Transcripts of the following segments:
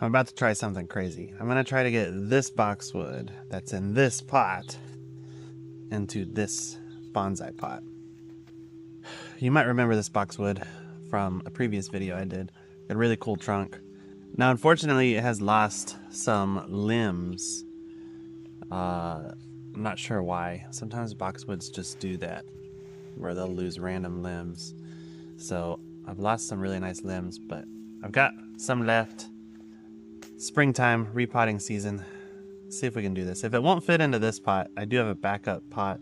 I'm about to try something crazy. I'm gonna try to get this boxwood that's in this pot into this bonsai pot. You might remember this boxwood from a previous video I did. Got a really cool trunk. Now, unfortunately, it has lost some limbs. I'm not sure why. Sometimes boxwoods just do that, where they'll lose random limbs. So I've lost some really nice limbs, but I've got some left. Springtime, repotting season. See if we can do this. If it won't fit into this pot, I do have a backup pot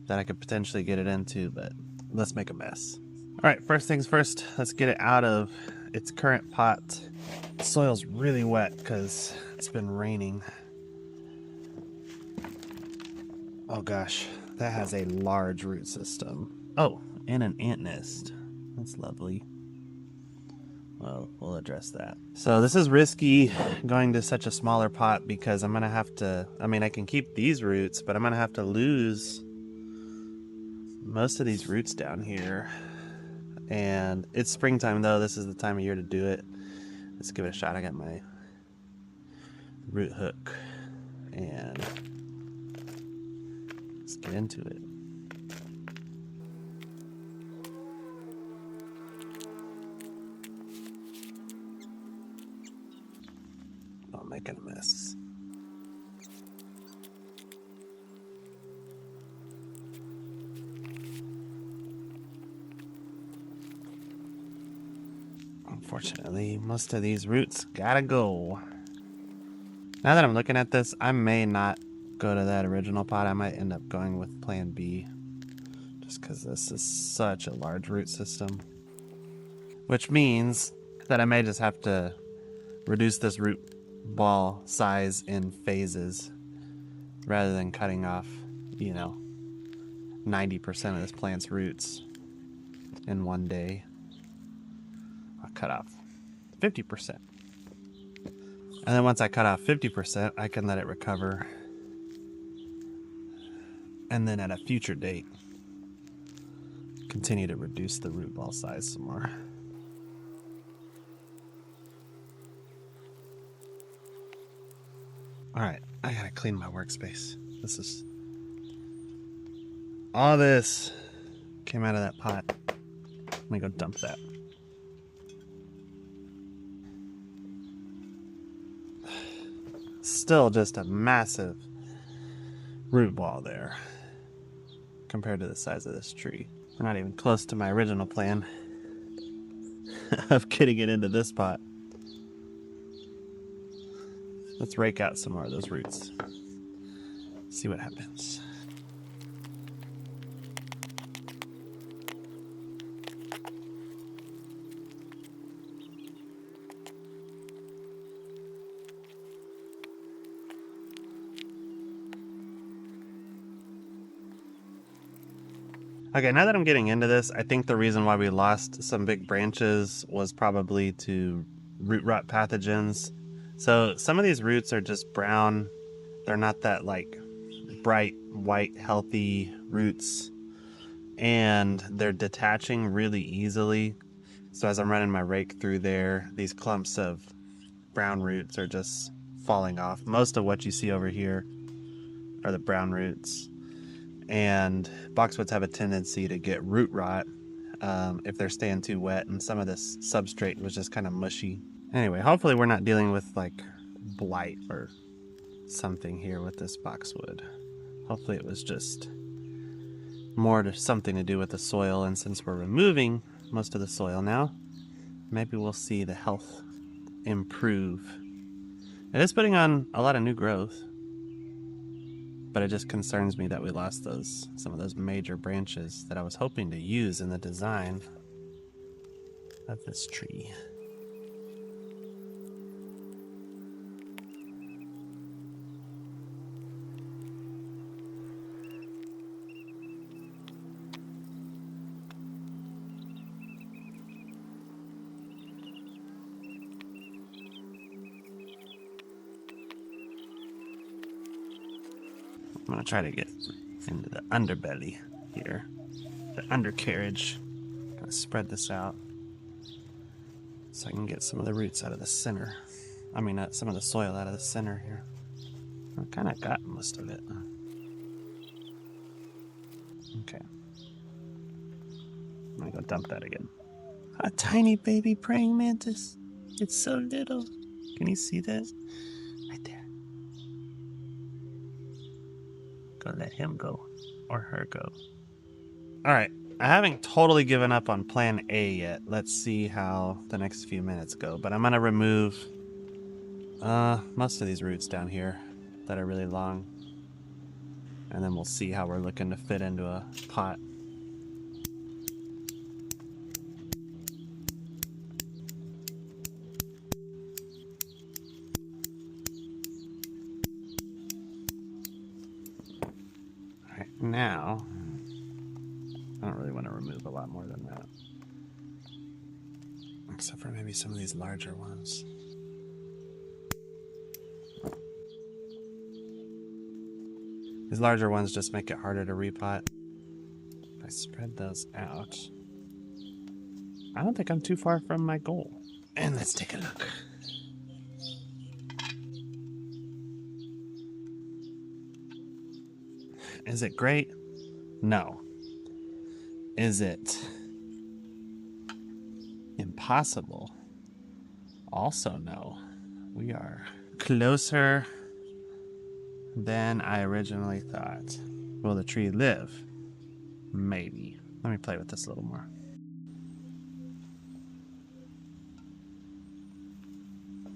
that I could potentially get it into, but let's make a mess. All right, first things first, let's get it out of its current pot. The soil's really wet because it's been raining. Oh gosh, that has a large root system. Oh, and an ant nest. That's lovely. Well, we'll address that. So this is risky going to such a smaller pot because I'm gonna have to, I can keep these roots, but I'm gonna have to lose most of these roots down here. And it's springtime though, this is the time of year to do it. Let's give it a shot. I got my root hook and let's get into it. I'm making a mess. Unfortunately, most of these roots gotta go. Now that I'm looking at this, I may not go to that original pot. I might end up going with plan B, just because this is such a large root system. Which means that I may just have to reduce this root ball size in phases rather than cutting off, 90% of this plant's roots in one day. I'll cut off 50%. And then once I cut off 50%, I can let it recover. And then at a future date, continue to reduce the root ball size some more. All right, I gotta clean my workspace. All this came out of that pot. Let me go dump that. Still just a massive root ball there compared to the size of this tree. We're not even close to my original plan of getting it into this pot. Let's rake out some more of those roots. See what happens. Okay, now that I'm getting into this, I think the reason why we lost some big branches was probably to root rot pathogens. So some of these roots are just brown. They're not that bright, white, healthy roots. And they're detaching really easily. So as I'm running my rake through there, these clumps of brown roots are just falling off. Most of what you see over here are the brown roots. And boxwoods have a tendency to get root rot if they're staying too wet, and some of this substrate was just kind of mushy. Anyway, hopefully we're not dealing with blight or something here with this boxwood. Hopefully it was just something to do with the soil, and since we're removing most of the soil now, maybe we'll see the health improve. It is putting on a lot of new growth, but it just concerns me that we lost some of those major branches that I was hoping to use in the design of this tree. I'm gonna try to get into the underbelly here, the undercarriage. Gonna spread this out so I can get some of the roots out of the center. I mean, some of the soil out of the center here. I kind of got most of it. Okay. I'm gonna go dump that again. A tiny baby praying mantis. It's so little. Can you see that? Right there. Go let him go. Or her go. Alright. I haven't totally given up on plan A yet. Let's see how the next few minutes go. But I'm gonna remove most of these roots down here that are really long. And then we'll see how we're looking to fit into a pot. Alright, now I don't really want to remove a lot more than that. Except for maybe some of these larger ones. These larger ones just make it harder to repot. If I spread those out, I don't think I'm too far from my goal. And let's take a look. Is it great? No. Is it impossible? Also no. We are closer than I originally thought. Will the tree live? Maybe. Let me play with this a little more.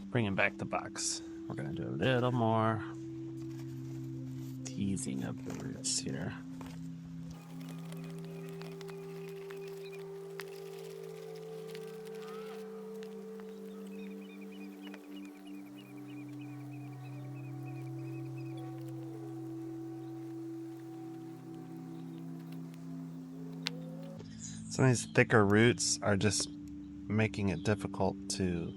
Bringing back the box. We're gonna do a little more teasing of the roots here. Some of these thicker roots are just making it difficult to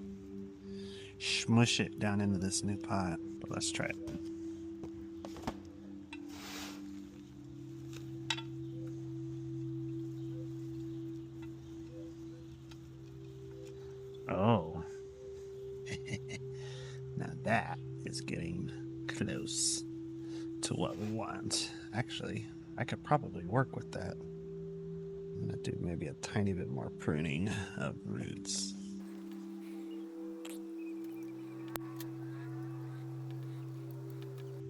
smush it down into this new pot. But let's try it. Oh. Now that is getting close to what we want. Actually, I could probably work with that. I'm gonna do maybe a tiny bit more pruning of roots.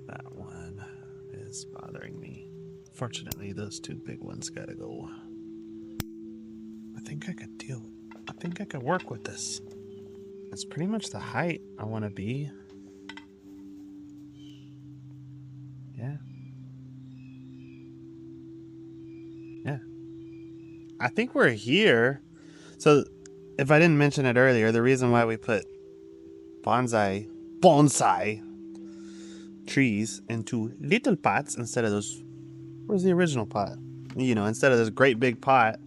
That one is bothering me. Fortunately, those two big ones gotta go. I think I could work with this. It's pretty much the height I want to be. Yeah. Yeah. I think we're here. So, if I didn't mention it earlier, the reason why we put bonsai trees into little pots instead of those. Where's the original pot? You know, instead of this great big pot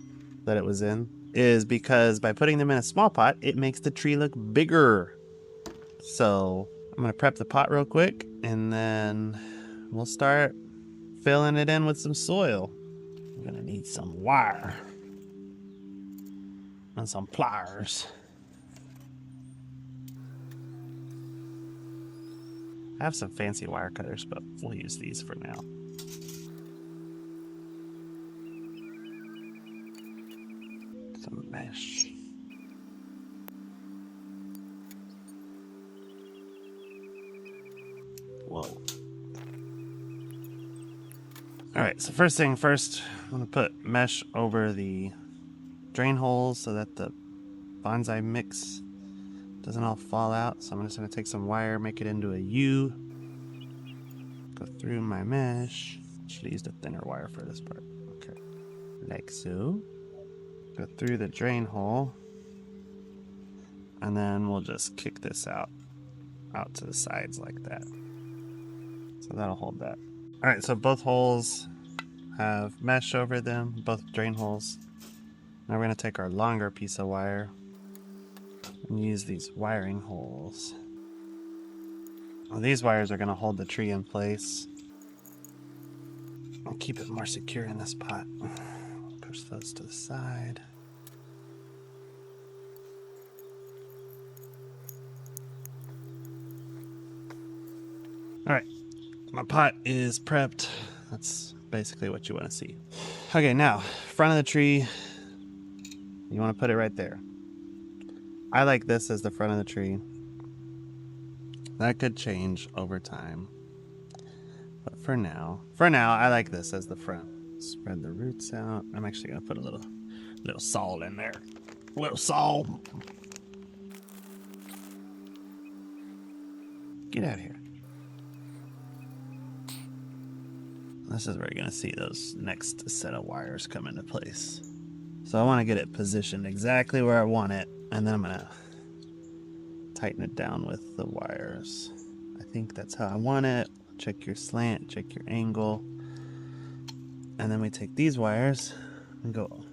that it was in, is because by putting them in a small pot, it makes the tree look bigger. So I'm gonna prep the pot real quick, and then we'll start filling it in with some soil. I'm gonna need some wire and some pliers. I have some fancy wire cutters, but we'll use these for now. Some mesh. Whoa. Alright, so first thing first, I'm going to put mesh over the drain holes so that the bonsai mix doesn't all fall out. So I'm just going to take some wire, make it into a U, go through my mesh. Should have used a thinner wire for this part. Okay, like so. Go through the drain hole, and then we'll just kick this out to the sides like that. So that'll hold that. Alright, so both holes have mesh over them, both drain holes. Now we're going to take our longer piece of wire and use these wiring holes. Well, these wires are going to hold the tree in place and keep it more secure in this pot. Push those to the side. All right, my pot is prepped. That's basically what you want to see. Okay, now, front of the tree, you want to put it right there. I like this as the front of the tree. That could change over time. But for now, I like this as the front. Spread the roots out. I'm actually gonna put a little salt in there. A little salt. Get out of here. This is where you're gonna see those next set of wires come into place. So I want to get it positioned exactly where I want it, and then I'm gonna tighten it down with the wires. I think that's how I want it. Check your slant, check your angle. And then we take these wires and go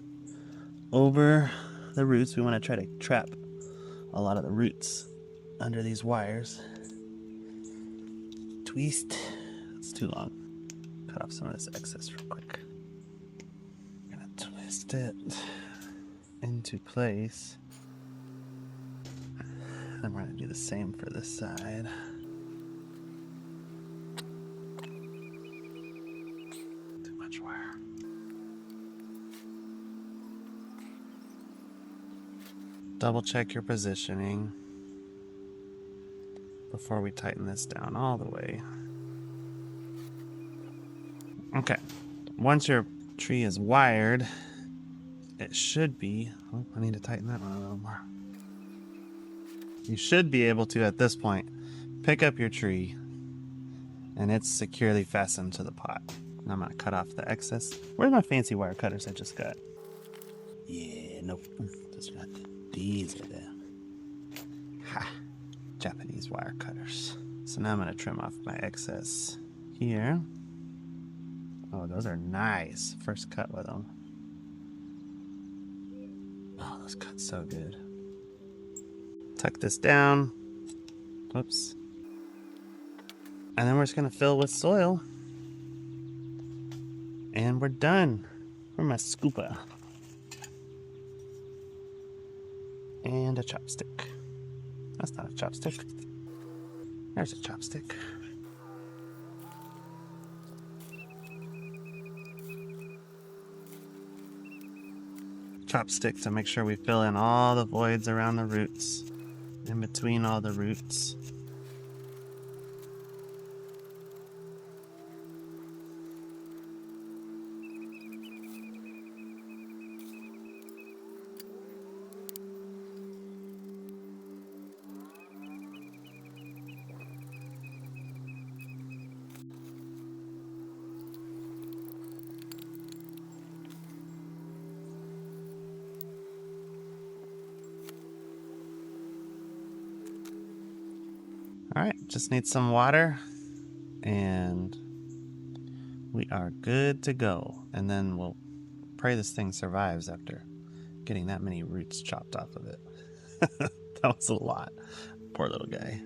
over the roots. We want to try to trap a lot of the roots under these wires. Twist. It's too long. Cut off some of this excess real quick. I'm gonna twist it into place. Then we're gonna do the same for this side. Too much wire. Double check your positioning before we tighten this down all the way. Okay, once your tree is wired, it should be, oh, I need to tighten that one a little more. You should be able to, at this point, pick up your tree and it's securely fastened to the pot. And I'm gonna cut off the excess. Where's my fancy wire cutters I just got? Yeah, nope, just got these are there. Ha, Japanese wire cutters. So now I'm gonna trim off my excess here. Oh, those are nice. First cut with them. Oh, those cut so good. Tuck this down. Whoops. And then we're just gonna fill with soil. And we're done. Where's my scooper? And a chopstick. That's not a chopstick. There's a chopstick. Chopstick to make sure we fill in all the voids around the roots, in between all the roots. All right, just need some water and we are good to go. And then we'll pray this thing survives after getting that many roots chopped off of it. That was a lot. Poor little guy.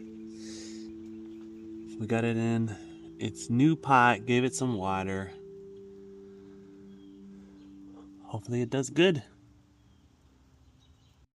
We got it in its new pot, gave it some water. Hopefully it does good.